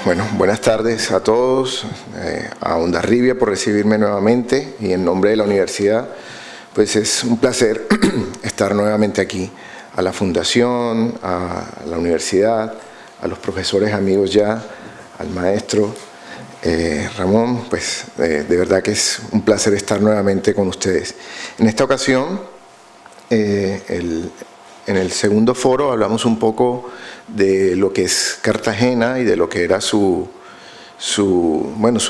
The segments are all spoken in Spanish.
Bueno, buenas tardes a todos, a Hondarribia por recibirme nuevamente y en nombre de la universidad, pues es un placer estar nuevamente aquí, a la fundación, a la universidad, a los profesores amigos ya, al maestro Ramón, pues de verdad que es un placer estar nuevamente con ustedes. En esta ocasión, en el segundo foro hablamos un poco de lo que es Cartagena y de lo que era su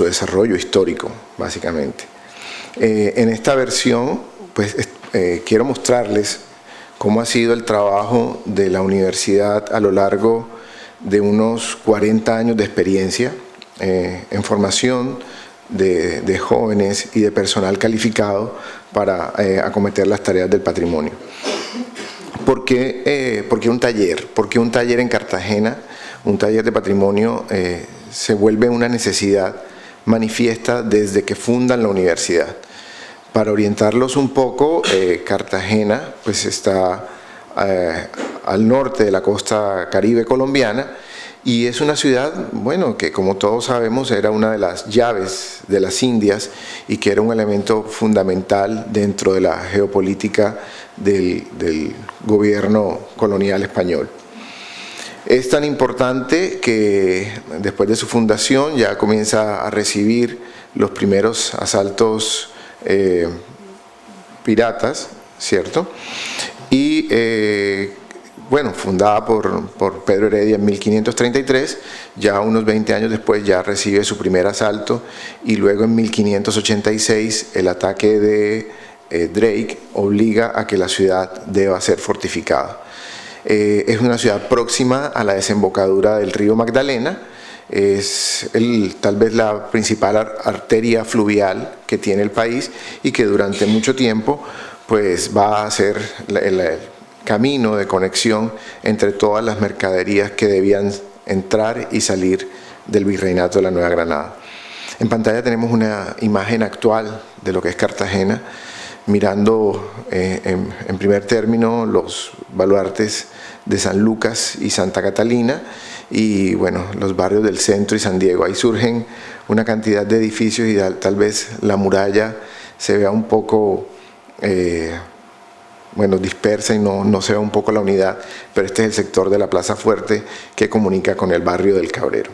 desarrollo histórico, básicamente. En esta versión, pues quiero mostrarles cómo ha sido el trabajo de la universidad a lo largo de unos 40 años de experiencia en formación de jóvenes y de personal calificado para acometer las tareas del patrimonio. ¿Por qué un taller? ¿Por qué un taller en Cartagena? Un taller de patrimonio se vuelve una necesidad manifiesta desde que fundan la universidad. Para orientarlos un poco, Cartagena pues está al norte de la costa caribe colombiana y es una ciudad, bueno, que como todos sabemos era una de las llaves de las Indias y que era un elemento fundamental dentro de la geopolítica del gobierno colonial español. Es tan importante que después de su fundación ya comienza a recibir los primeros asaltos piratas, ¿cierto? Y bueno, fundada por Pedro Heredia en 1533, ya unos 20 años después ya recibe su primer asalto y luego en 1586 el ataque de Drake obliga a que la ciudad deba ser fortificada. Es una ciudad próxima a la desembocadura del río Magdalena, es tal vez la principal arteria fluvial que tiene el país y que durante mucho tiempo pues va a ser el camino de conexión entre todas las mercaderías que debían entrar y salir del Virreinato de la Nueva Granada. En pantalla tenemos una imagen actual de lo que es Cartagena, mirando en primer término los baluartes de San Lucas y Santa Catalina y bueno, los barrios del centro y San Diego. Ahí surgen una cantidad de edificios y tal vez la muralla se vea un poco dispersa y no se ve un poco la unidad, pero este es el sector de la Plaza Fuerte que comunica con el barrio del Cabrero.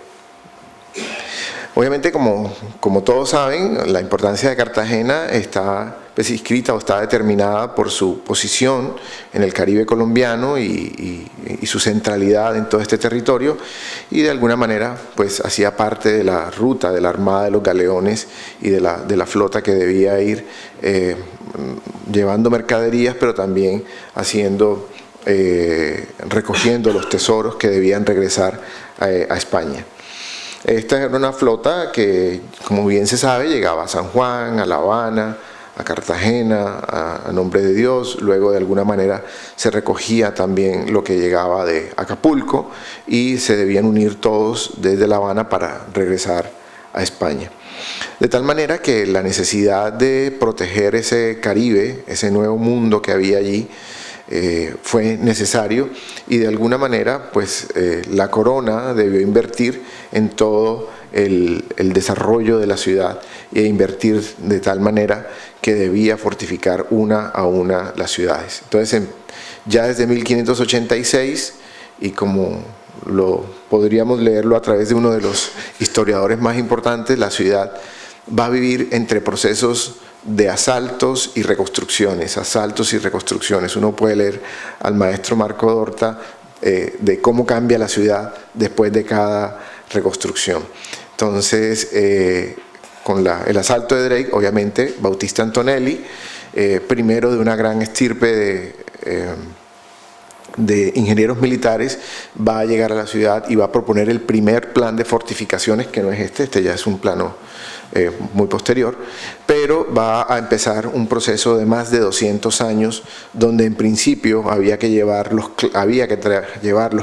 Obviamente, como todos saben, la importancia de Cartagena está pues, inscrita o está determinada por su posición en el Caribe colombiano y su centralidad en todo este territorio y de alguna manera pues hacía parte de la ruta de la Armada de los Galeones y de la flota que debía ir llevando mercaderías, pero también recogiendo los tesoros que debían regresar a España. Esta era una flota que, como bien se sabe, llegaba a San Juan, a La Habana, a Cartagena, a Nombre de Dios, luego de alguna manera se recogía también lo que llegaba de Acapulco y se debían unir todos desde La Habana para regresar a España. De tal manera que la necesidad de proteger ese Caribe, ese nuevo mundo que había allí, fue necesario y de alguna manera pues la corona debió invertir en todo el desarrollo de la ciudad e invertir de tal manera que debía fortificar una a una las ciudades. Entonces ya desde 1586 y como podríamos leerlo a través de uno de los historiadores más importantes, la ciudad va a vivir entre procesos de asaltos y reconstrucciones, Uno puede leer al maestro Marco Dorta de cómo cambia la ciudad después de cada reconstrucción. Entonces, con el asalto de Drake, obviamente, Bautista Antonelli, primero de una gran estirpe de ingenieros militares, va a llegar a la ciudad y va a proponer el primer plan de fortificaciones, que no es este ya es un plano muy posterior, pero va a empezar un proceso de más de 200 años donde en principio había que llevar los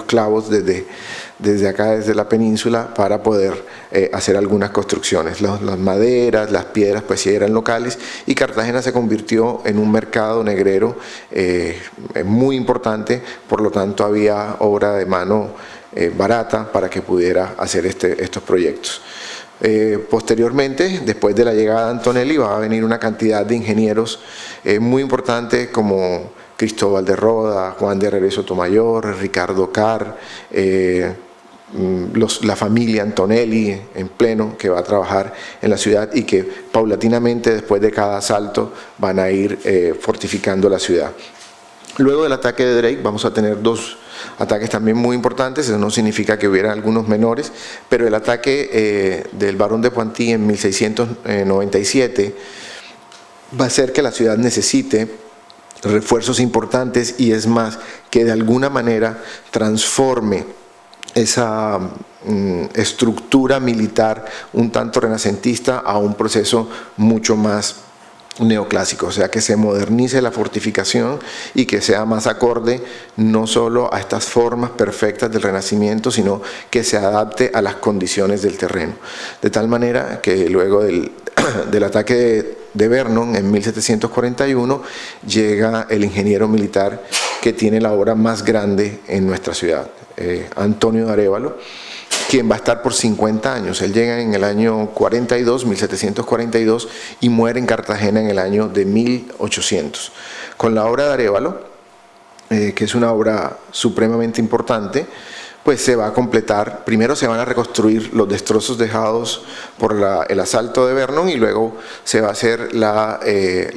clavos desde acá, desde la península, para poder hacer algunas construcciones. Las maderas, las piedras, pues sí eran locales, y Cartagena se convirtió en un mercado negrero muy importante, por lo tanto había obra de mano barata para que pudiera hacer estos proyectos. Posteriormente, después de la llegada de Antonelli, va a venir una cantidad de ingenieros muy importantes como Cristóbal de Roda, Juan de Herrera y Sotomayor, Ricardo Carr, la familia Antonelli en pleno, que va a trabajar en la ciudad y que paulatinamente después de cada asalto van a ir fortificando la ciudad. Luego del ataque de Drake vamos a tener dos ataques también muy importantes. Eso no significa que hubiera algunos menores, pero el ataque del barón de Poitiers en 1697 va a hacer que la ciudad necesite refuerzos importantes, y es más, que de alguna manera transforme esa estructura militar un tanto renacentista a un proceso mucho más neoclásico, o sea, que se modernice la fortificación y que sea más acorde no solo a estas formas perfectas del Renacimiento, sino que se adapte a las condiciones del terreno. De tal manera que luego del ataque de Vernon en 1741 llega el ingeniero militar que tiene la obra más grande en nuestra ciudad, Antonio de Arévalo, quien va a estar por 50 años. Él llega en el año 42, 1742, y muere en Cartagena en el año de 1800. Con la obra de Arévalo, que es una obra supremamente importante, pues se va a completar. Primero se van a reconstruir los destrozos dejados por el asalto de Vernon, y luego se va a hacer la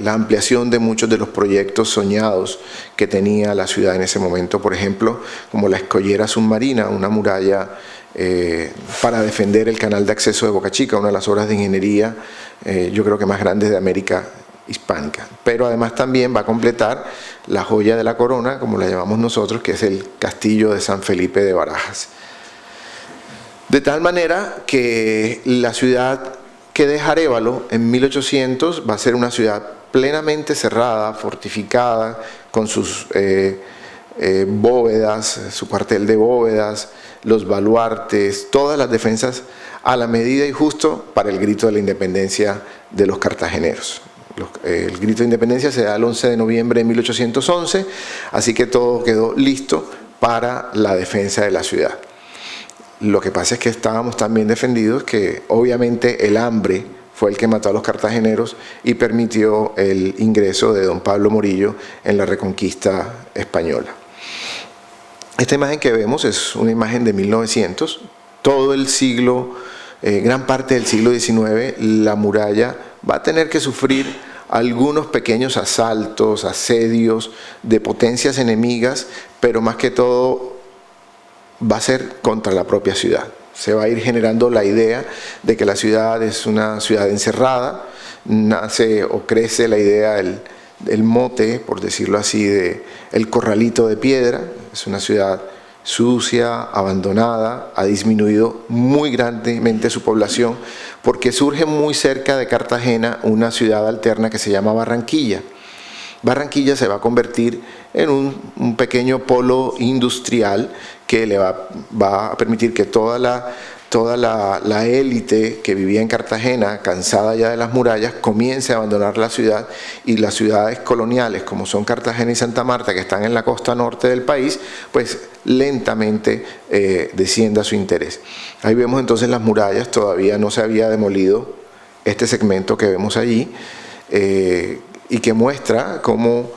ampliación de muchos de los proyectos soñados que tenía la ciudad en ese momento, por ejemplo, como la escollera submarina, una muralla para defender el canal de acceso de Boca Chica, una de las obras de ingeniería yo creo que más grandes de América hispánica. Pero además también va a completar la joya de la corona, como la llamamos nosotros, que es el castillo de San Felipe de Barajas. De tal manera que la ciudad que deja Arévalo en 1800 va a ser una ciudad plenamente cerrada, fortificada, con sus bóvedas, su cuartel de bóvedas, los baluartes, todas las defensas a la medida y justo para el grito de la independencia de los cartageneros. El grito de independencia se da el 11 de noviembre de 1811, así que todo quedó listo para la defensa de la ciudad. Lo que pasa es que estábamos tan bien defendidos que obviamente el hambre fue el que mató a los cartageneros y permitió el ingreso de don Pablo Morillo en la reconquista española. Esta imagen que vemos es una imagen de 1900. Todo el siglo, gran parte del siglo XIX, la muralla va a tener que sufrir algunos pequeños asaltos, asedios de potencias enemigas, pero más que todo va a ser contra la propia ciudad. Se va a ir generando la idea de que la ciudad es una ciudad encerrada, nace o crece la idea del mote, por decirlo así, de el corralito de piedra. Es una ciudad sucia, abandonada, ha disminuido muy grandemente su población porque surge muy cerca de Cartagena una ciudad alterna que se llama Barranquilla. Barranquilla se va a convertir en un pequeño polo industrial que le va a permitir que toda la élite que vivía en Cartagena, cansada ya de las murallas, comience a abandonar la ciudad, y las ciudades coloniales como son Cartagena y Santa Marta, que están en la costa norte del país, pues lentamente descienda su interés. Ahí vemos entonces las murallas, todavía no se había demolido este segmento que vemos allí, y que muestra cómo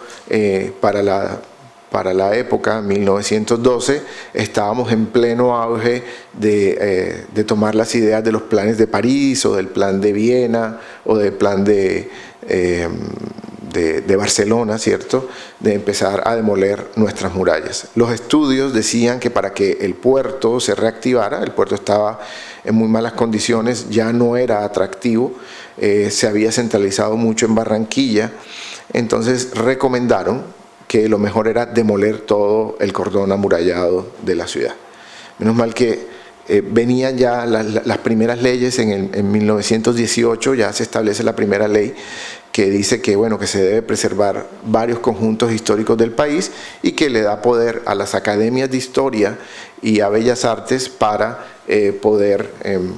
para la época, 1912, estábamos en pleno auge de tomar las ideas de los planes de París, o del plan de Viena, o del plan de Barcelona, ¿cierto?, de empezar a demoler nuestras murallas. Los estudios decían que para que el puerto se reactivara, el puerto estaba en muy malas condiciones, ya no era atractivo, se había centralizado mucho en Barranquilla, entonces recomendaron que lo mejor era demoler todo el cordón amurallado de la ciudad. Menos mal que venían ya las primeras leyes en 1918, ya se establece la primera ley que dice que, bueno, que se debe preservar varios conjuntos históricos del país y que le da poder a las academias de historia y a Bellas Artes para poder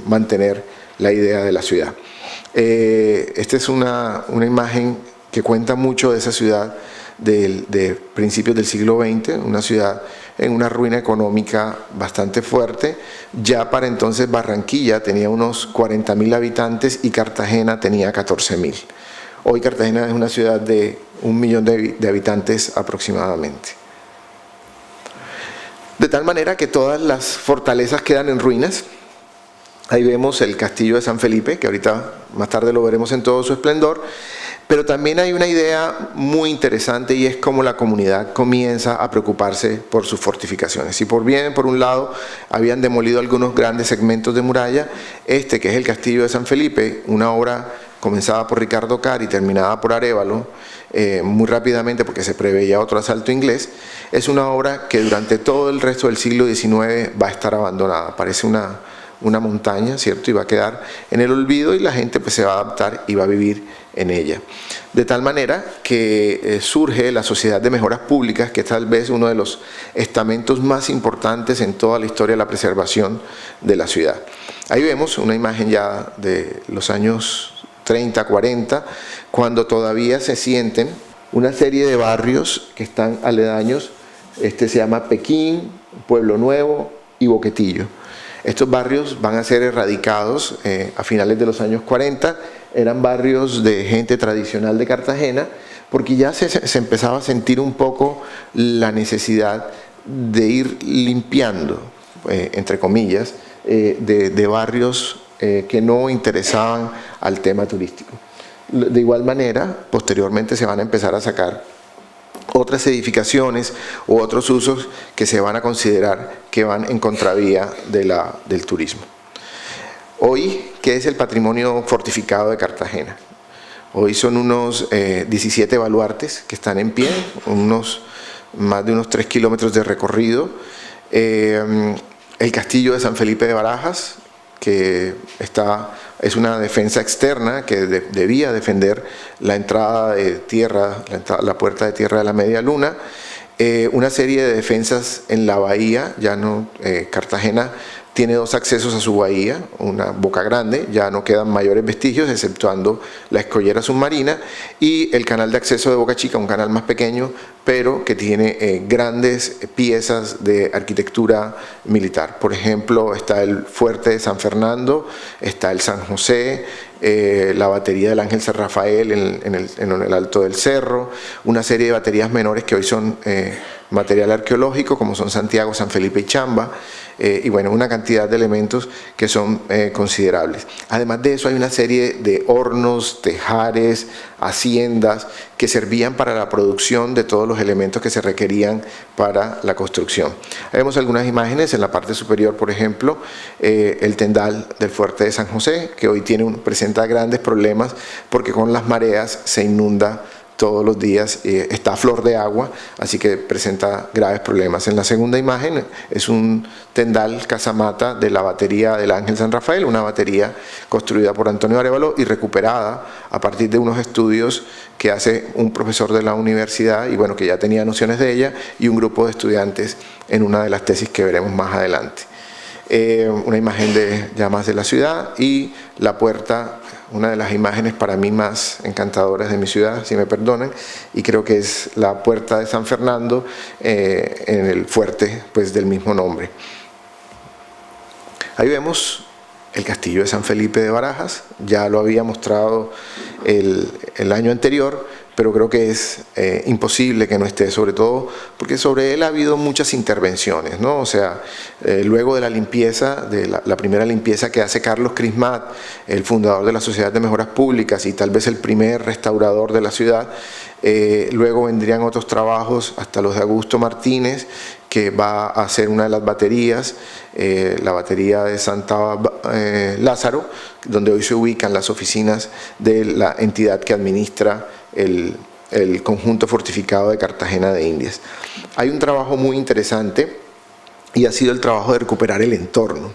mantener la idea de la ciudad. Esta es una imagen que cuenta mucho de esa ciudad de principios del siglo XX, una ciudad en una ruina económica bastante fuerte. Ya para entonces Barranquilla tenía unos 40.000 habitantes y Cartagena tenía 14.000. Hoy Cartagena es una ciudad de 1 millón de habitantes aproximadamente. De tal manera que todas las fortalezas quedan en ruinas. Ahí vemos el castillo de San Felipe, que ahorita más tarde lo veremos en todo su esplendor. Pero también hay una idea muy interesante y es cómo la comunidad comienza a preocuparse por sus fortificaciones. Si por un lado habían demolido algunos grandes segmentos de muralla, que es el castillo de San Felipe, una obra comenzada por Ricardo Cari y terminada por Arévalo, muy rápidamente porque se preveía otro asalto inglés, es una obra que durante todo el resto del siglo XIX va a estar abandonada. Parece una montaña, ¿cierto? Y va a quedar en el olvido y la gente pues se va a adaptar y va a vivir en ella. De tal manera que surge la Sociedad de Mejoras Públicas, que es tal vez uno de los estamentos más importantes en toda la historia de la preservación de la ciudad. Ahí vemos una imagen ya de los años 30, 40, cuando todavía se sienten una serie de barrios que están aledaños. Se llama Pekín, Pueblo Nuevo y Boquetillo. Estos barrios van a ser erradicados a finales de los años 40, eran barrios de gente tradicional de Cartagena, porque ya se empezaba a sentir un poco la necesidad de ir limpiando, entre comillas, de barrios que no interesaban al tema turístico. De igual manera, posteriormente se van a empezar a sacar otras edificaciones u otros usos que se van a considerar que van en contravía del turismo. Hoy, ¿qué es el patrimonio fortificado de Cartagena? Hoy son unos 17 baluartes que están en pie, más de unos 3 kilómetros de recorrido. El castillo de San Felipe de Barajas, que es una defensa externa que debía defender la entrada de tierra, la puerta de tierra de la Media Luna. Una serie de defensas en la bahía. Cartagena tiene 2 accesos a su bahía, una boca grande, ya no quedan mayores vestigios exceptuando la escollera submarina, y el canal de acceso de Boca Chica, un canal más pequeño, pero que tiene grandes piezas de arquitectura militar. Por ejemplo, está el fuerte de San Fernando, está el San José, la batería del Ángel San Rafael en el Alto del Cerro, una serie de baterías menores que hoy son material arqueológico, como son Santiago, San Felipe y Chamba, y bueno, una cantidad de elementos que son considerables. Además de eso, hay una serie de hornos, tejares, haciendas que servían para la producción de todos los elementos que se requerían para la construcción. Ahí vemos algunas imágenes en la parte superior, por ejemplo, el tendal del fuerte de San José, que hoy presenta grandes problemas porque con las mareas se inunda todos los días, está a flor de agua, así que presenta graves problemas. En la segunda imagen es un tendal casamata de la batería del Ángel San Rafael, una batería construida por Antonio Arévalo y recuperada a partir de unos estudios que hace un profesor de la universidad, y bueno, que ya tenía nociones de ella, y un grupo de estudiantes en una de las tesis que veremos más adelante. Una imagen ya más de la ciudad, y la puerta, una de las imágenes para mí más encantadoras de mi ciudad, si me perdonan, y creo que es la puerta de San Fernando en el fuerte pues, del mismo nombre. Ahí vemos el castillo de San Felipe de Barajas, ya lo había mostrado el año anterior, pero creo que es imposible que no esté, sobre todo porque sobre él ha habido muchas intervenciones, ¿no? O sea, luego de la limpieza, de la primera limpieza que hace Carlos Crismat, el fundador de la Sociedad de Mejoras Públicas y tal vez el primer restaurador de la ciudad, luego vendrían otros trabajos hasta los de Augusto Martínez, que va a hacer una de las baterías, la batería de Santa Lázaro, donde hoy se ubican las oficinas de la entidad que administra el conjunto fortificado de Cartagena de Indias. Hay un trabajo muy interesante y ha sido el trabajo de recuperar el entorno.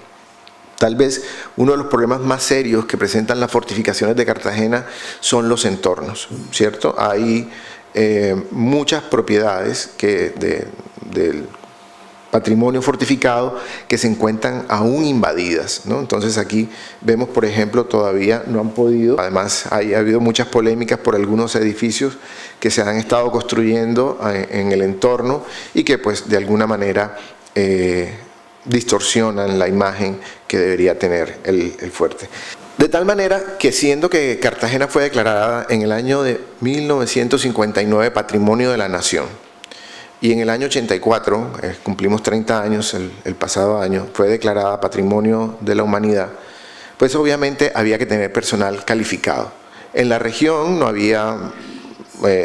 Tal vez uno de los problemas más serios que presentan las fortificaciones de Cartagena son los entornos, ¿cierto? Hay muchas propiedades del patrimonio fortificado que se encuentran aún invadidas, ¿no? Entonces aquí vemos, por ejemplo, todavía no han podido, además ha habido muchas polémicas por algunos edificios que se han estado construyendo en el entorno y que pues de alguna manera distorsionan la imagen que debería tener el fuerte. De tal manera que, siendo que Cartagena fue declarada en el año de 1959 Patrimonio de la Nación, y en el año 84, cumplimos 30 años el pasado año, fue declarada Patrimonio de la Humanidad, pues obviamente había que tener personal calificado. En la región no había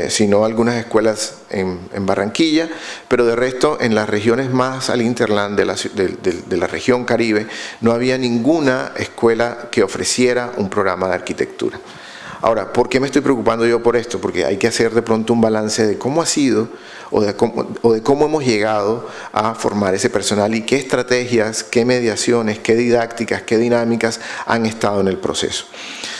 sino algunas escuelas en Barranquilla, pero de resto en las regiones más al hinterland de la región Caribe no había ninguna escuela que ofreciera un programa de arquitectura. Ahora, ¿por qué me estoy preocupando yo por esto? Porque hay que hacer de pronto un balance de cómo ha sido o de cómo hemos llegado a formar ese personal y qué estrategias, qué mediaciones, qué didácticas, qué dinámicas han estado en el proceso.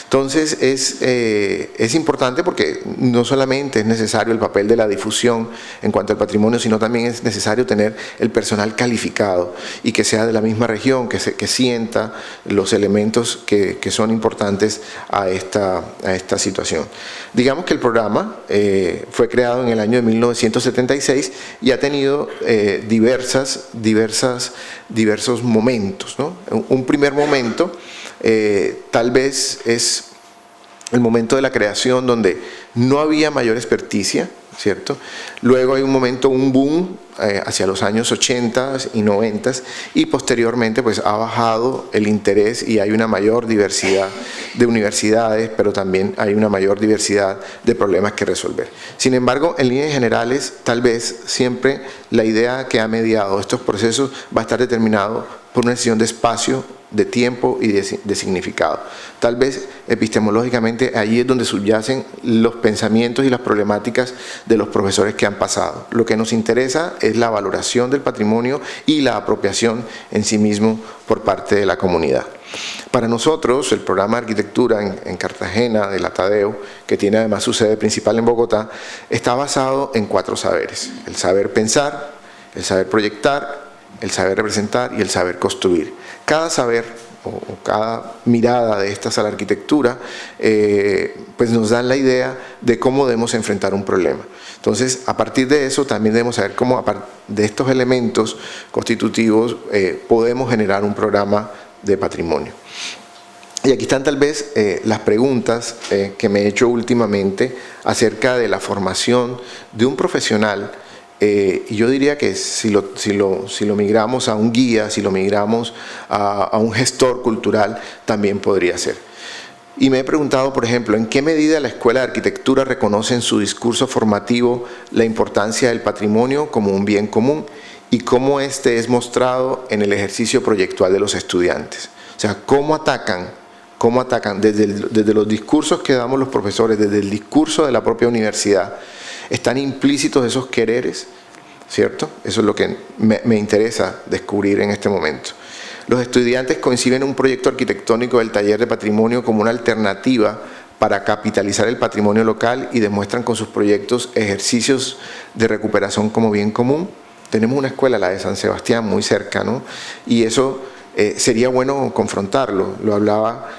Entonces es importante porque no solamente es necesario el papel de la difusión en cuanto al patrimonio, sino también es necesario tener el personal calificado y que sea de la misma región, que sienta los elementos que son importantes a esta situación. Digamos que el programa fue creado en el año de 1976 y ha tenido diversos momentos, ¿no? Un primer momento tal vez es el momento de la creación donde no había mayor experticia, ¿cierto? Luego hay un boom hacia los años 80 y 90 y posteriormente pues ha bajado el interés y hay una mayor diversidad de universidades, pero también hay una mayor diversidad de problemas que resolver. Sin embargo, en líneas generales, tal vez siempre la idea que ha mediado estos procesos va a estar determinado por una decisión de espacio, de tiempo y de significado. Tal vez epistemológicamente allí es donde subyacen los pensamientos y las problemáticas de los profesores que han pasado. Lo que nos interesa es la valoración del patrimonio y la apropiación en sí mismo por parte de la comunidad. Para nosotros, el programa de arquitectura en Cartagena, de la Tadeo, que tiene además su sede principal en Bogotá, está basado en 4 saberes: el saber pensar, el saber proyectar, el saber representar y el saber construir. Cada saber o cada mirada de estas a la arquitectura pues nos dan la idea de cómo debemos enfrentar un problema. Entonces, a partir de eso también debemos saber cómo de estos elementos constitutivos podemos generar un programa de patrimonio. Y aquí están tal vez las preguntas que me he hecho últimamente acerca de la formación de un profesional. Y yo diría que si lo migramos a un guía, si lo migramos a un gestor cultural, también podría ser. Y me he preguntado, por ejemplo, ¿en qué medida la Escuela de Arquitectura reconoce en su discurso formativo la importancia del patrimonio como un bien común y cómo este es mostrado en el ejercicio proyectual de los estudiantes? O sea, ¿cómo atacan desde los discursos que damos los profesores, desde el discurso de la propia universidad? Están implícitos esos quereres, ¿cierto? Eso es lo que me interesa descubrir en este momento. Los estudiantes conciben un proyecto arquitectónico del taller de patrimonio como una alternativa para capitalizar el patrimonio local y demuestran con sus proyectos ejercicios de recuperación como bien común. Tenemos una escuela, la de San Sebastián, muy cerca, ¿no? Y eso sería bueno confrontarlo. Lo hablaba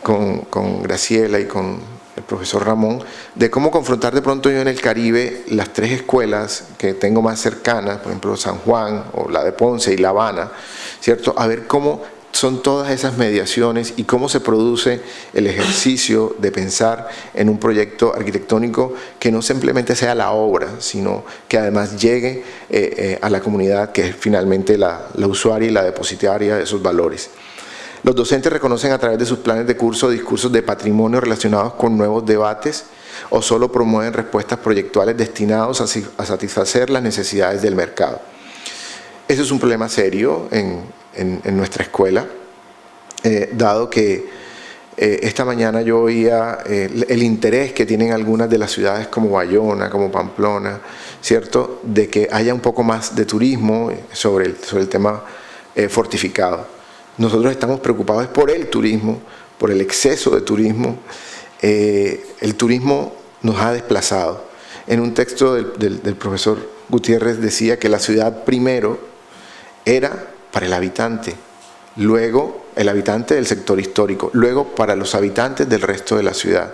con Graciela y con el profesor Ramón, de cómo confrontar de pronto yo en el Caribe las 3 escuelas que tengo más cercanas, por ejemplo San Juan o la de Ponce y La Habana, ¿cierto? A ver cómo son todas esas mediaciones y cómo se produce el ejercicio de pensar en un proyecto arquitectónico que no simplemente sea la obra, sino que además llegue a la comunidad que es finalmente la usuaria y la depositaria de esos valores. Los docentes reconocen a través de sus planes de curso discursos de patrimonio relacionados con nuevos debates o solo promueven respuestas proyectuales destinados a satisfacer las necesidades del mercado. Eso es un problema serio en nuestra escuela, dado que esta mañana yo oía el interés que tienen algunas de las ciudades como Bayona, como Pamplona, ¿cierto?, de que haya un poco más de turismo sobre el tema fortificado. nosotros estamos preocupados por el turismo, por el exceso de turismo. El turismo nos ha desplazado. En un texto del profesor Gutiérrez decía que la ciudad primero era para el habitante, luego el habitante del sector histórico, luego para los habitantes del resto de la ciudad,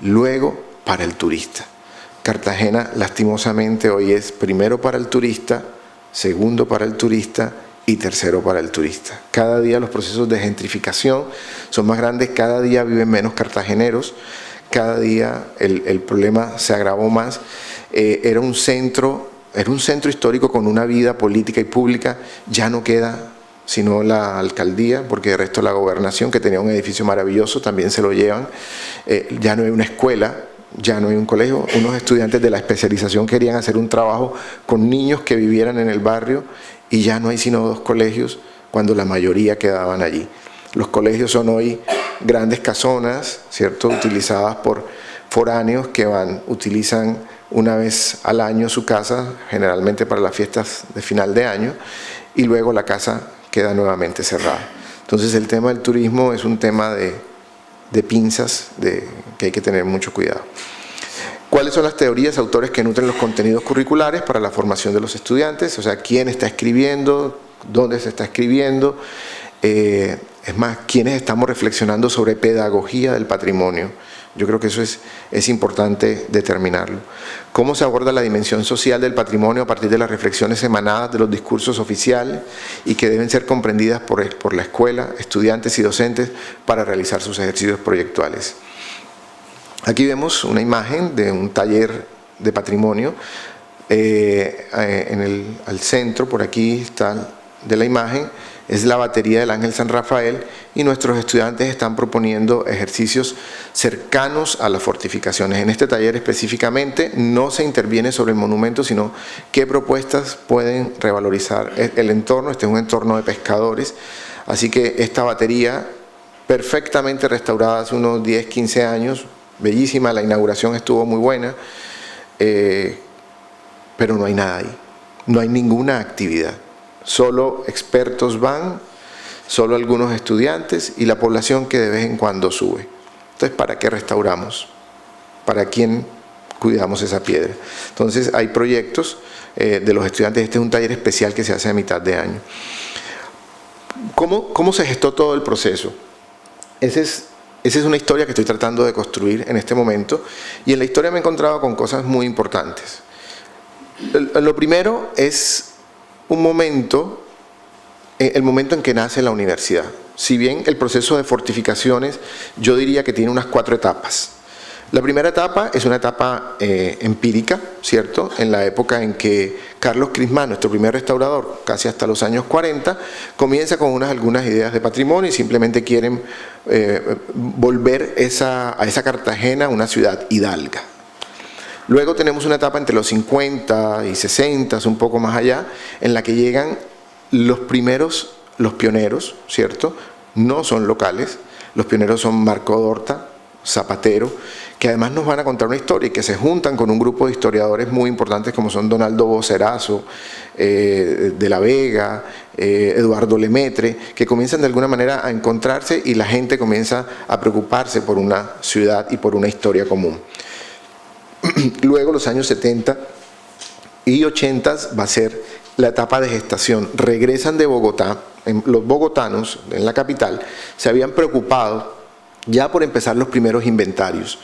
luego para el turista. Cartagena, lastimosamente, hoy es primero para el turista, segundo para el turista y tercero para el turista. Cada día los procesos de gentrificación son más grandes, cada día viven menos cartageneros, cada día el problema se agravó más. Era un centro histórico con una vida política y pública, ya no queda sino la alcaldía, porque el resto de la gobernación, que tenía un edificio maravilloso, también se lo llevan. Ya no hay una escuela, ya no hay un colegio. Unos estudiantes de la especialización querían hacer un trabajo con niños que vivieran en el barrio y ya no hay sino 2 colegios, cuando la mayoría quedaban allí. Los colegios son hoy grandes casonas, ¿cierto?, utilizadas por foráneos que utilizan una vez al año su casa, generalmente para las fiestas de final de año, y luego la casa queda nuevamente cerrada. Entonces el tema del turismo es un tema de pinzas, que hay que tener mucho cuidado. ¿Cuáles son las teorías, autores que nutren los contenidos curriculares para la formación de los estudiantes? O sea, ¿quién está escribiendo? ¿Dónde se está escribiendo? Es más, ¿quiénes estamos reflexionando sobre pedagogía del patrimonio? Yo creo que eso es importante determinarlo. ¿Cómo se aborda la dimensión social del patrimonio a partir de las reflexiones emanadas de los discursos oficiales y que deben ser comprendidas por la escuela, estudiantes y docentes para realizar sus ejercicios proyectuales? Aquí vemos una imagen de un taller de patrimonio. Al centro, por aquí está de la imagen, es la batería del Ángel San Rafael, y nuestros estudiantes están proponiendo ejercicios cercanos a las fortificaciones. En este taller específicamente no se interviene sobre el monumento, sino qué propuestas pueden revalorizar el entorno. Este es un entorno de pescadores, así que esta batería, perfectamente restaurada hace unos 10, 15 años, bellísima, la inauguración estuvo muy buena, pero no hay nada ahí, no hay ninguna actividad. Solo expertos van, solo algunos estudiantes y la población que de vez en cuando sube. Entonces, ¿para qué restauramos? ¿Para quién cuidamos esa piedra? Entonces, hay proyectos de los estudiantes. Este es un taller especial que se hace a mitad de año. ¿Cómo se gestó todo el proceso? Esa es una historia que estoy tratando de construir en este momento, y en la historia me he encontrado con cosas muy importantes. Lo primero es un momento, el momento en que nace la universidad. Si bien el proceso de fortificaciones, yo diría que tiene unas 4 etapas. La primera etapa es una etapa empírica, ¿cierto? En la época en que Carlos Crismán, nuestro primer restaurador, casi hasta los años 40, comienza con algunas ideas de patrimonio y simplemente quieren volver a esa Cartagena una ciudad hidalga. Luego tenemos una etapa entre los 50 y 60, un poco más allá, en la que llegan los pioneros, ¿cierto? No son locales, los pioneros son Marco Dorta, Zapatero, que además nos van a contar una historia y que se juntan con un grupo de historiadores muy importantes como son Donaldo Vocerazo, de la Vega, Eduardo Lemaitre, que comienzan de alguna manera a encontrarse y la gente comienza a preocuparse por una ciudad y por una historia común. Luego los años 70 y 80 va a ser la etapa de gestación. Regresan de Bogotá, los bogotanos en la capital se habían preocupado ya por empezar los primeros inventarios.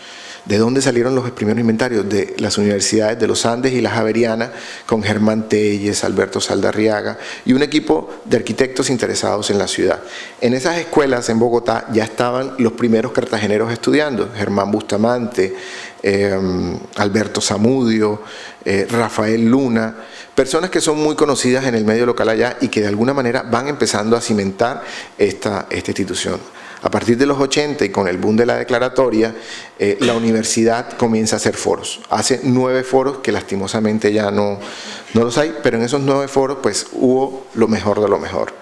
¿De dónde salieron los primeros inventarios? De las universidades de los Andes y la Javeriana, con Germán Telles, Alberto Saldarriaga y un equipo de arquitectos interesados en la ciudad. En esas escuelas en Bogotá ya estaban los primeros cartageneros estudiando, Germán Bustamante, Alberto Zamudio, Rafael Luna, personas que son muy conocidas en el medio local allá y que de alguna manera van empezando a cimentar esta institución. A partir de los 80 y con el boom de la declaratoria, la universidad comienza a hacer foros. Hace 9 foros que lastimosamente ya no los hay, pero en esos 9 foros pues hubo lo mejor de lo mejor.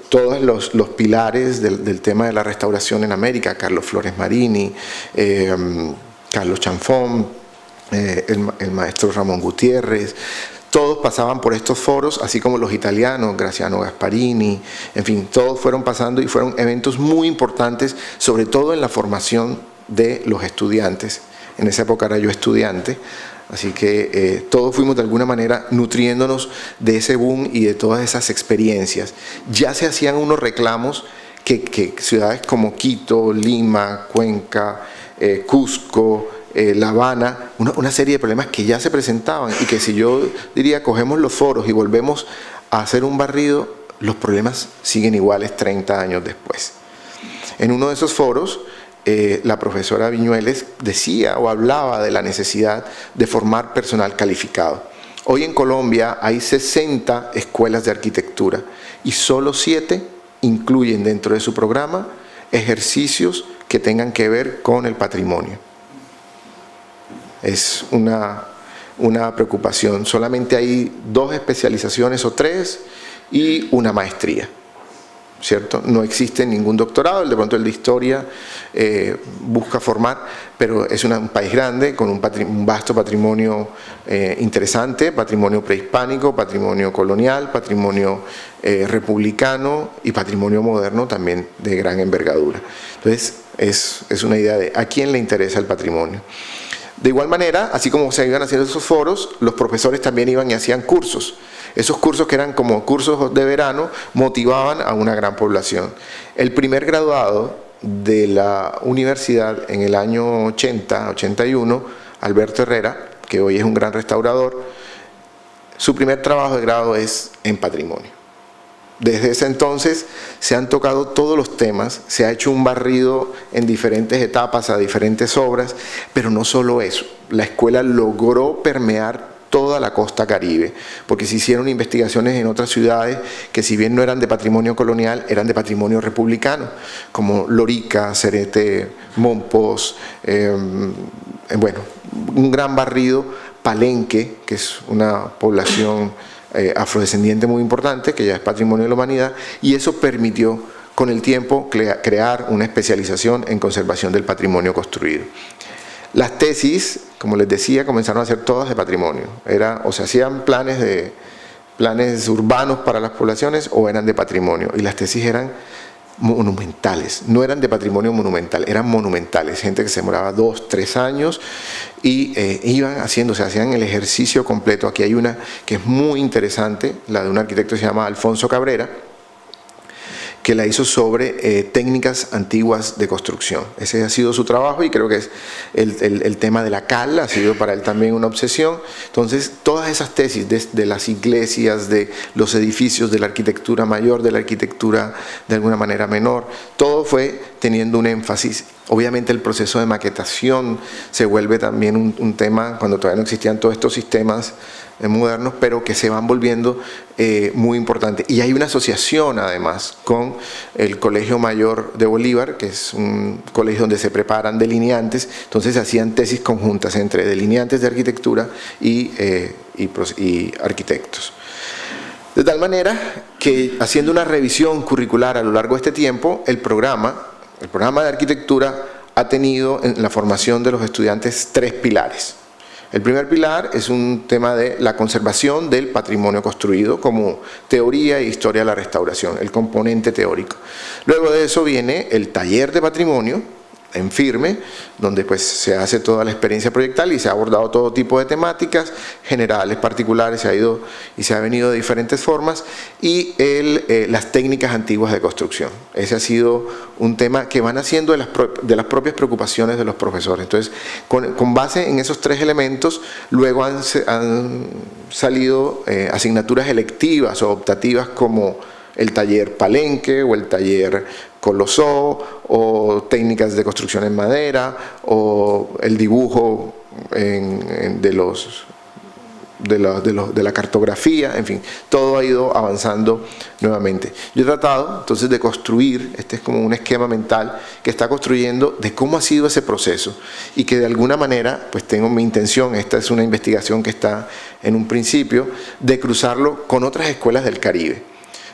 Todos los pilares del tema de la restauración en América, Carlos Flores Marini, Carlos Chanfón, el maestro Ramón Gutiérrez, todos pasaban por estos foros, así como los italianos, Graziano Gasparini, en fin, todos fueron pasando y fueron eventos muy importantes, sobre todo en la formación de los estudiantes. En esa época era yo estudiante, así que todos fuimos de alguna manera nutriéndonos de ese boom y de todas esas experiencias. Ya se hacían unos reclamos que ciudades como Quito, Lima, Cuenca, Cusco, La Habana, una serie de problemas que ya se presentaban y que si yo diría cogemos los foros y volvemos a hacer un barrido, los problemas siguen iguales 30 años después. En uno de esos foros, la profesora Viñueles decía o hablaba de la necesidad de formar personal calificado. Hoy en Colombia hay 60 escuelas de arquitectura y solo 7 incluyen dentro de su programa ejercicios que tengan que ver con el patrimonio. Es una preocupación. Solamente hay 2 especializaciones o 3 y una maestría, ¿cierto? No existe ningún doctorado. De pronto el de historia busca formar, pero es un país grande con un vasto patrimonio interesante, patrimonio prehispánico, patrimonio colonial, patrimonio republicano y patrimonio moderno también de gran envergadura. Entonces es una idea de a quién le interesa el patrimonio. De igual manera, así como se iban haciendo esos foros, los profesores también iban y hacían cursos. Esos cursos, que eran como cursos de verano, motivaban a una gran población. El primer graduado de la universidad en el año 80, 81, Alberto Herrera, que hoy es un gran restaurador, su primer trabajo de grado es en patrimonio. Desde ese entonces se han tocado todos los temas, se ha hecho un barrido en diferentes etapas a diferentes obras, pero no solo eso, la escuela logró permear toda la costa caribe, porque se hicieron investigaciones en otras ciudades que, si bien no eran de patrimonio colonial, eran de patrimonio republicano, como Lorica, Cerete, Mompox, bueno, un gran barrido. Palenque, que es una población afrodescendiente muy importante, que ya es patrimonio de la humanidad, y eso permitió con el tiempo crear una especialización en conservación del patrimonio construido. Las tesis, como les decía, comenzaron a ser todas de patrimonio. O se hacían planes urbanos para las poblaciones o eran de patrimonio, y las tesis eran monumentales, no eran de patrimonio monumental, eran monumentales, gente que se demoraba 2, 3 años y hacían el ejercicio completo. Aquí hay una que es muy interesante, la de un arquitecto que se llama Alfonso Cabrera, que la hizo sobre técnicas antiguas de construcción. Ese ha sido su trabajo y creo que es el tema de la cal ha sido para él también una obsesión. Entonces, todas esas tesis de las iglesias, de los edificios, de la arquitectura mayor, de la arquitectura de alguna manera menor, todo fue teniendo un énfasis. Obviamente el proceso de maquetación se vuelve también un tema cuando todavía no existían todos estos sistemas modernos, pero que se van volviendo muy importantes. Y hay una asociación además con el Colegio Mayor de Bolívar, que es un colegio donde se preparan delineantes, entonces se hacían tesis conjuntas entre delineantes de arquitectura y arquitectos. De tal manera que, haciendo una revisión curricular a lo largo de este tiempo, el programa de arquitectura ha tenido en la formación de los estudiantes 3 pilares. El primer pilar es un tema de la conservación del patrimonio construido como teoría e historia de la restauración, el componente teórico. Luego de eso viene el taller de patrimonio en firme, donde pues se hace toda la experiencia proyectal y se ha abordado todo tipo de temáticas, generales, particulares, se ha venido de diferentes formas, y las técnicas antiguas de construcción. Ese ha sido un tema que van haciendo de las propias preocupaciones de los profesores. Entonces, con base en esos 3 elementos, luego han salido asignaturas electivas o optativas como el taller Palenque o el taller Colosó, o técnicas de construcción en madera, o el dibujo de la cartografía, en fin, todo ha ido avanzando nuevamente. Yo he tratado entonces de construir, este es como un esquema mental que está construyendo de cómo ha sido ese proceso, y que de alguna manera, pues tengo mi intención, esta es una investigación que está en un principio, de cruzarlo con otras escuelas del Caribe.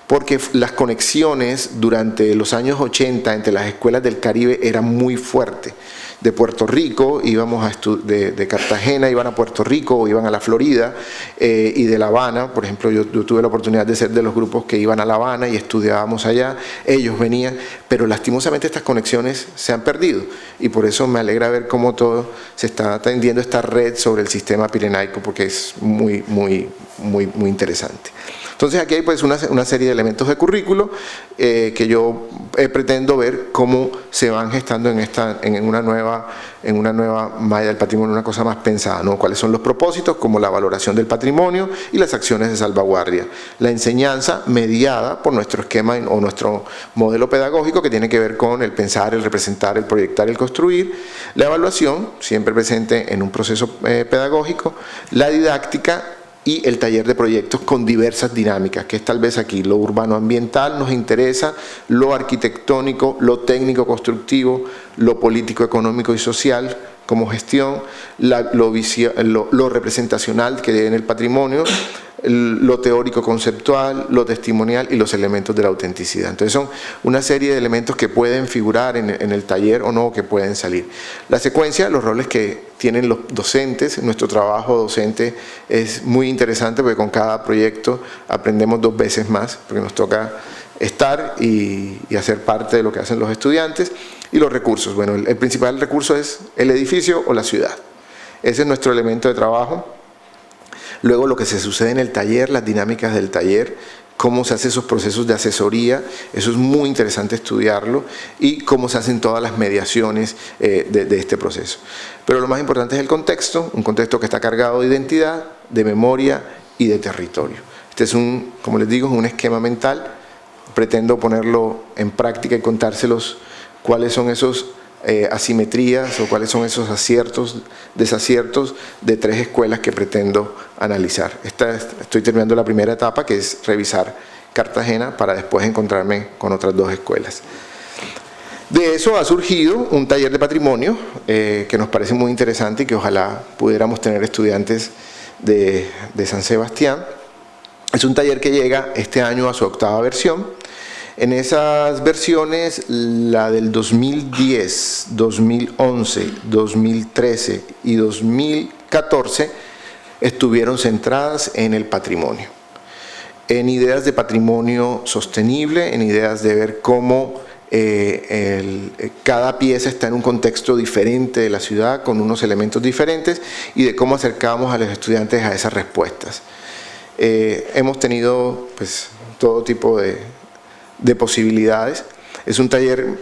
porque las conexiones durante los años 80 entre las escuelas del Caribe eran muy fuertes. De Puerto Rico íbamos de Cartagena iban a Puerto Rico o iban a la Florida, y de La Habana, por ejemplo, yo tuve la oportunidad de ser de los grupos que iban a La Habana y estudiábamos allá, ellos venían, pero lastimosamente estas conexiones se han perdido, y por eso me alegra ver cómo todo se está tendiendo esta red sobre el sistema pirenaico, porque es muy interesante. Entonces aquí hay pues una serie de elementos de currículo que yo pretendo ver cómo se van gestando en una nueva malla del patrimonio, una cosa más pensada, ¿no? Cuáles son los propósitos, como la valoración del patrimonio y las acciones de salvaguardia. La enseñanza mediada por nuestro esquema o nuestro modelo pedagógico, que tiene que ver con el pensar, el representar, el proyectar, el construir. La evaluación, siempre presente en un proceso pedagógico. La didáctica y el taller de proyectos con diversas dinámicas, que es tal vez aquí lo urbano-ambiental nos interesa, lo arquitectónico, lo técnico-constructivo, lo político-económico y social como gestión, lo representacional que dé en el patrimonio, lo teórico-conceptual, lo testimonial y los elementos de la autenticidad. Entonces son una serie de elementos que pueden figurar en el taller o no, que pueden salir. La secuencia, los roles que tienen los docentes, nuestro trabajo docente es muy interesante porque con cada proyecto aprendemos 2 veces más, porque nos toca estar y hacer parte de lo que hacen los estudiantes. Y los recursos, bueno, el principal recurso es el edificio o la ciudad. Ese es nuestro elemento de trabajo. Luego lo que se sucede en el taller, las dinámicas del taller, cómo se hacen esos procesos de asesoría, eso es muy interesante estudiarlo, y cómo se hacen todas las mediaciones de este proceso. Pero lo más importante es el contexto, un contexto que está cargado de identidad, de memoria y de territorio. Este es como les digo, es un esquema mental, pretendo ponerlo en práctica y contárselos cuáles son esos asimetrías o cuáles son esos aciertos, desaciertos de 3 escuelas que pretendo analizar. Estoy terminando la primera etapa, que es revisar Cartagena, para después encontrarme con otras 2 escuelas. De eso ha surgido un taller de patrimonio que nos parece muy interesante y que ojalá pudiéramos tener estudiantes de San Sebastián. Es un taller que llega este año a su 8ª versión. En esas versiones, la del 2010, 2011, 2013 y 2014 estuvieron centradas en el patrimonio, en ideas de patrimonio sostenible, en ideas de ver cómo cada pieza está en un contexto diferente de la ciudad, con unos elementos diferentes, y de cómo acercamos a los estudiantes a esas respuestas. Hemos tenido pues todo tipo de posibilidades. Es un taller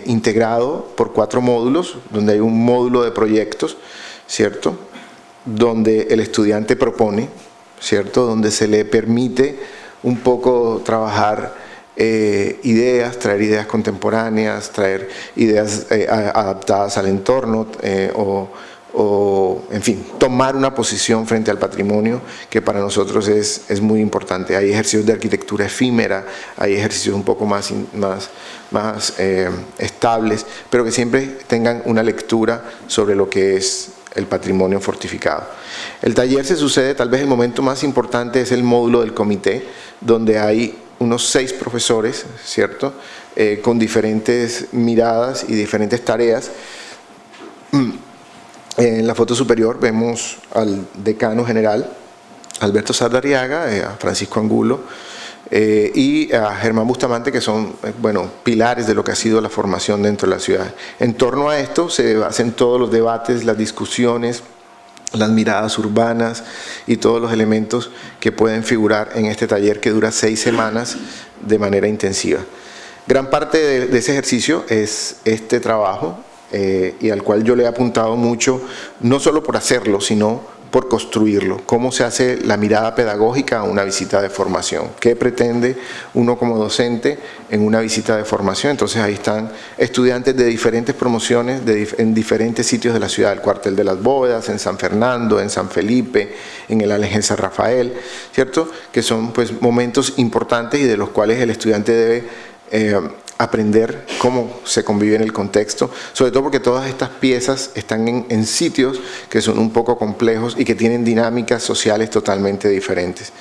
integrado por 4 módulos, donde hay un módulo de proyectos, ¿cierto?, donde el estudiante propone, ¿cierto?, donde se le permite un poco trabajar ideas, traer ideas contemporáneas, traer ideas adaptadas al entorno, o en fin, tomar una posición frente al patrimonio, que para nosotros es muy importante. Hay ejercicios de arquitectura efímera, hay ejercicios un poco más estables, pero que siempre tengan una lectura sobre lo que es el patrimonio fortificado. El taller se sucede, tal vez el momento más importante es el módulo del comité, donde hay unos 6 profesores, ¿cierto?, con diferentes miradas y diferentes tareas. En la foto superior vemos al decano general, Alberto Saldarriaga, a Francisco Angulo y a Germán Bustamante, que son pilares de lo que ha sido la formación dentro de la ciudad. En torno a esto se hacen todos los debates, las discusiones, las miradas urbanas y todos los elementos que pueden figurar en este taller, que dura 6 semanas de manera intensiva. Gran parte de ese ejercicio es este trabajo, y al cual yo le he apuntado mucho, no solo por hacerlo, sino por construirlo. Cómo se hace la mirada pedagógica a una visita de formación. ¿Qué pretende uno como docente en una visita de formación? Entonces ahí están estudiantes de diferentes promociones en diferentes sitios de la ciudad, el Cuartel de las Bóvedas, en San Fernando, en San Felipe, en el Ángel San Rafael, ¿cierto?, que son pues momentos importantes y de los cuales el estudiante debe aprender cómo se convive en el contexto, sobre todo porque todas estas piezas están en sitios que son un poco complejos y que tienen dinámicas sociales totalmente diferentes.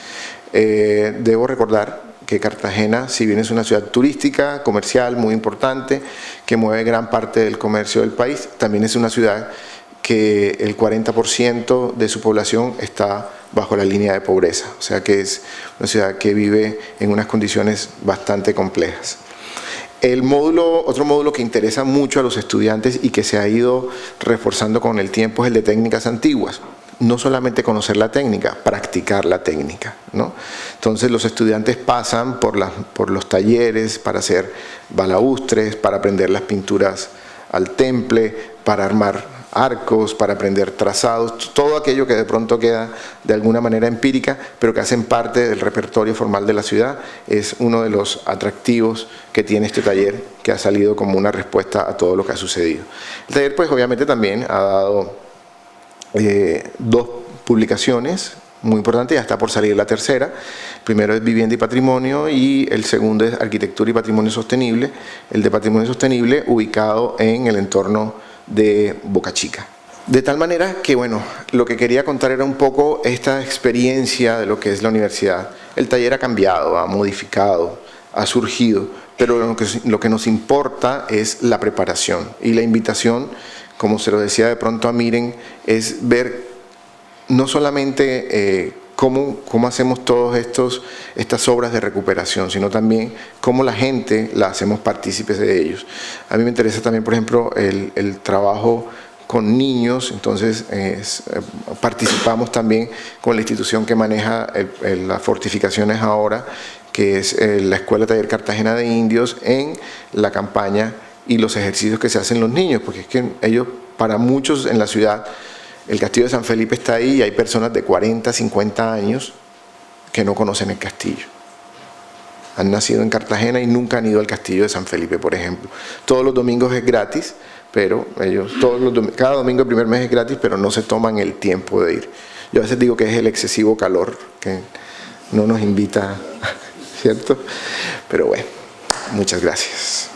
Debo recordar que Cartagena, si bien es una ciudad turística, comercial, muy importante, que mueve gran parte del comercio del país, también es una ciudad que el 40% de su población está bajo la línea de pobreza, o sea que es una ciudad que vive en unas condiciones bastante complejas. Otro módulo que interesa mucho a los estudiantes y que se ha ido reforzando con el tiempo es el de técnicas antiguas. No solamente conocer la técnica, practicar la técnica, ¿no? Entonces los estudiantes pasan por los talleres para hacer balaustres, para aprender las pinturas al temple, para armar arcos, para aprender trazados, todo aquello que de pronto queda de alguna manera empírica, pero que hacen parte del repertorio formal de la ciudad, es uno de los atractivos que tiene este taller, que ha salido como una respuesta a todo lo que ha sucedido. El taller pues obviamente también ha dado 2 publicaciones muy importantes, ya está por salir la tercera. El primero es Vivienda y Patrimonio y el segundo es Arquitectura y Patrimonio Sostenible, el de Patrimonio Sostenible ubicado en el entorno de Boca Chica. De tal manera que, bueno, lo que quería contar era un poco esta experiencia de lo que es la universidad. El taller ha cambiado, ha modificado, ha surgido, pero lo que nos importa es la preparación y la invitación, como se lo decía de pronto a Miren, es ver no solamente cómo hacemos todas estas obras de recuperación, sino también cómo la gente la hacemos partícipes de ellos. A mí me interesa también, por ejemplo, el trabajo con niños, entonces participamos también con la institución que maneja las fortificaciones ahora, que es la Escuela Taller Cartagena de Indios, en la campaña y los ejercicios que se hacen los niños, porque es que ellos, para muchos en la ciudad, el castillo de San Felipe está ahí y hay personas de 40, 50 años que no conocen el castillo. Han nacido en Cartagena y nunca han ido al castillo de San Felipe, por ejemplo. Todos los domingos es gratis, pero ellos, cada domingo del primer mes es gratis, pero no se toman el tiempo de ir. Yo a veces digo que es el excesivo calor que no nos invita, ¿cierto? Pero bueno, muchas gracias.